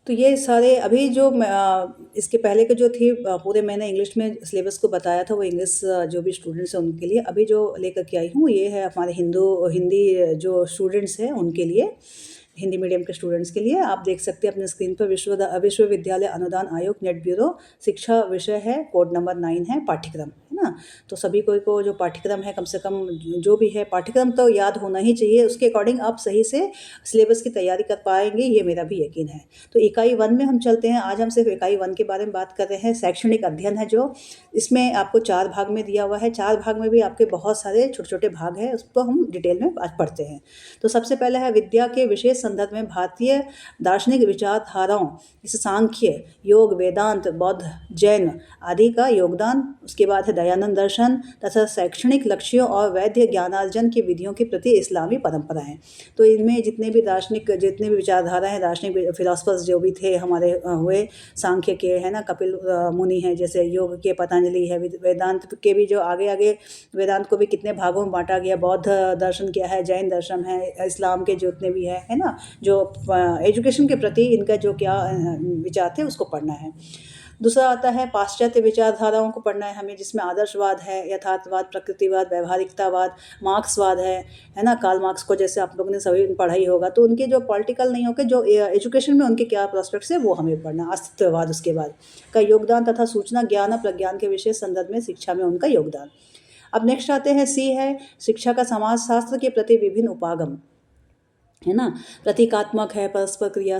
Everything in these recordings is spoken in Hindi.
तो ये सारे अभी जो इसके पहले के जो थी पूरे मैंने इंग्लिश में सिलेबस को बताया था, वो इंग्लिश जो भी स्टूडेंट्स हैं उनके लिए। अभी जो लेकर के आई हूँ ये है हमारे हिंदी जो स्टूडेंट्स हैं उनके लिए, हिंदी मीडियम के स्टूडेंट्स के लिए। आप देख सकते हैं अपने स्क्रीन पर विश्वविद्यालय अनुदान आयोग नेट ब्यूरो शिक्षा विषय है, कोड नंबर 9 है, पाठ्यक्रम है ना। तो सभी को जो पाठ्यक्रम है, कम से कम जो भी है पाठ्यक्रम तो याद होना ही चाहिए, उसके अकॉर्डिंग आप सही से सिलेबस की तैयारी कर पाएंगे, ये मेरा भी यकीन है। तो इकाई 1 में हम चलते हैं। आज हम सिर्फ इकाई 1 के बारे में बात कर रहे हैं। शैक्षणिक अध्ययन है जो, इसमें आपको 4 भाग में दिया हुआ है। 4 भाग में भी आपके बहुत सारे छोटे छोटे भाग हैं, उसको हम डिटेल में आज पढ़ते हैं। तो सबसे पहले है विद्या के विशेष संदर्भ में भारतीय दार्शनिक विचारधाराओं, जैसे सांख्य, योग, वेदांत, बौद्ध, जैन आदि का योगदान। उसके बाद है दयानंद दर्शन तथा शैक्षणिक लक्ष्यों और वैध ज्ञानार्जन की विधियों के प्रति इस्लामी परंपराएं। तो इनमें जितने भी विचारधारा हैं, दार्शनिक फिलोसफर्स जो भी थे हमारे हुए, सांख्य के है ना, कपिल मुनि हैं, जैसे योग के पतंजलि है, वेदांत के भी जो आगे आगे वेदांत को भी कितने भागों में बांटा गया, बौद्ध दर्शन क्या है, जैन दर्शन है, इस्लाम के जितने भी है ना, जो एजुकेशन के प्रति इनका जो क्या विचार थे उसको पढ़ना है। दूसरा आता है पाश्चात्य विचारधाराओं को पढ़ना है हमें, जिसमें आदर्शवाद है, यथार्थवाद, प्रकृतिवाद, व्यवहारिकतावाद, मार्क्सवाद है ना, कार्ल मार्क्स को जैसे आप लोगों ने सभी पढ़ा ही होगा। तो उनके जो पॉलिटिकल नहीं होकर जो एजुकेशन में उनके क्या प्रोस्पेक्ट्स है वो हमें पढ़ना। अस्तित्ववाद उसके बाद का योगदान तथा सूचना ज्ञान और प्रज्ञान के विशेष संदर्भ में शिक्षा में उनका योगदान। अब नेक्स्ट आते हैं सी है शिक्षा का समाजशास्त्र के प्रति विभिन्न उपागम, है ना। प्रतीकात्मक है, परस्पर क्रिया,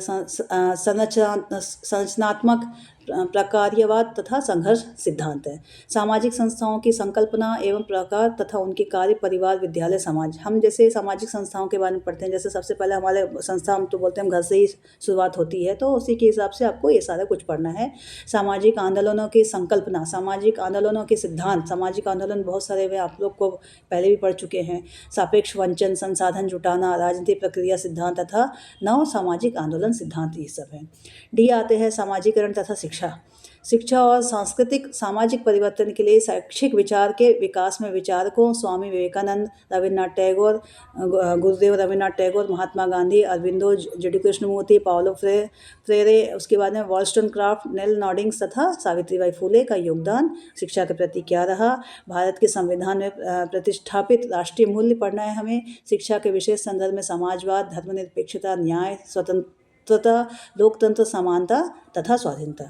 संरचनात्मक, प्रकार्यवाद तथा संघर्ष सिद्धांत है। सामाजिक संस्थाओं की संकल्पना एवं प्रकार तथा उनके कार्य, परिवार, विद्यालय, समाज। हम जैसे सामाजिक संस्थाओं के बारे में पढ़ते हैं, जैसे सबसे पहले हमारे संस्था, हम तो बोलते हैं हम घर से ही शुरुआत होती है, तो उसी के हिसाब से आपको ये सारा कुछ पढ़ना है। सामाजिक आंदोलनों की संकल्पना, सामाजिक आंदोलनों के सिद्धांत, सामाजिक आंदोलन बहुत सारे वे आप लोग को पहले भी पढ़ चुके हैं। सापेक्ष वंचन, संसाधन जुटाना, राजनीतिक प्रक्रिया सिद्धांत तथा नव सामाजिक आंदोलन सिद्धांत, ये सब है। डी आते हैं सामाजिकरण तथा शिक्षा और सांस्कृतिक सामाजिक परिवर्तन के लिए शैक्षिक विचार के विकास में विचारकों स्वामी विवेकानंद, रविन्द्रनाथ टैगोर, गुरुदेव Rabindranath Tagore, Mahatma Gandhi, Aurobindo, GD. Krishnamurthy, Paulo Frere, उसके बाद में वॉलस्टोनक्राफ्ट, नेल नॉर्डिंग्स तथा सावित्रीबाई फुले का योगदान शिक्षा के प्रति क्या रहा। भारत के संविधान में प्रतिष्ठापित राष्ट्रीय मूल्य पढ़ना है हमें। शिक्षा के विशेष संदर्भ में समाजवाद, धर्मनिरपेक्षता, न्याय, स्वतंत्रता, लोकतंत्र, समानता तथा स्वाधीनता।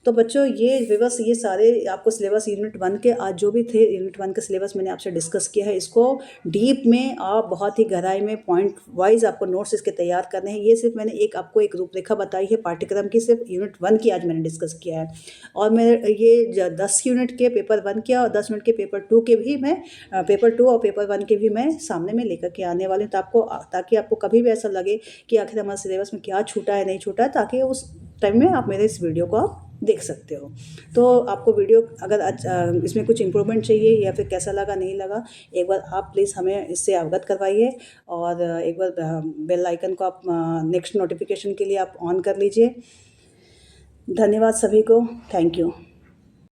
तो बच्चों ये सारे आपको सिलेबस यूनिट 1 के आज जो भी थे यूनिट 1 का सिलेबस मैंने आपसे डिस्कस किया है। इसको डीप में आप बहुत ही गहराई में पॉइंट वाइज आपको नोट्स इसके तैयार करने हैं। ये सिर्फ मैंने आपको एक रूपरेखा बताई है पाठ्यक्रम की, सिर्फ यूनिट 1 की आज मैंने डिस्कस किया है। और मैं ये 10 यूनिट के पेपर 1 के और 10 यूनिट के पेपर 2 के भी मैं पेपर 2 और पेपर 1 के भी मैं सामने में लेकर के आने वाली हूँ, ताकि आपको कभी भी ऐसा लगे कि आखिर हमारे सिलेबस में क्या छूटा है, नहीं छूटा है, ताकि उस टाइम में आप मेरे इस वीडियो को आप देख सकते हो। तो आपको वीडियो अगर इसमें कुछ इम्प्रूवमेंट चाहिए या फिर कैसा लगा, नहीं लगा, एक बार आप प्लीज़ हमें इससे अवगत करवाइए। और एक बार बेल आइकन को आप नेक्स्ट नोटिफिकेशन के लिए आप ऑन कर लीजिए। धन्यवाद सभी को, थैंक यू।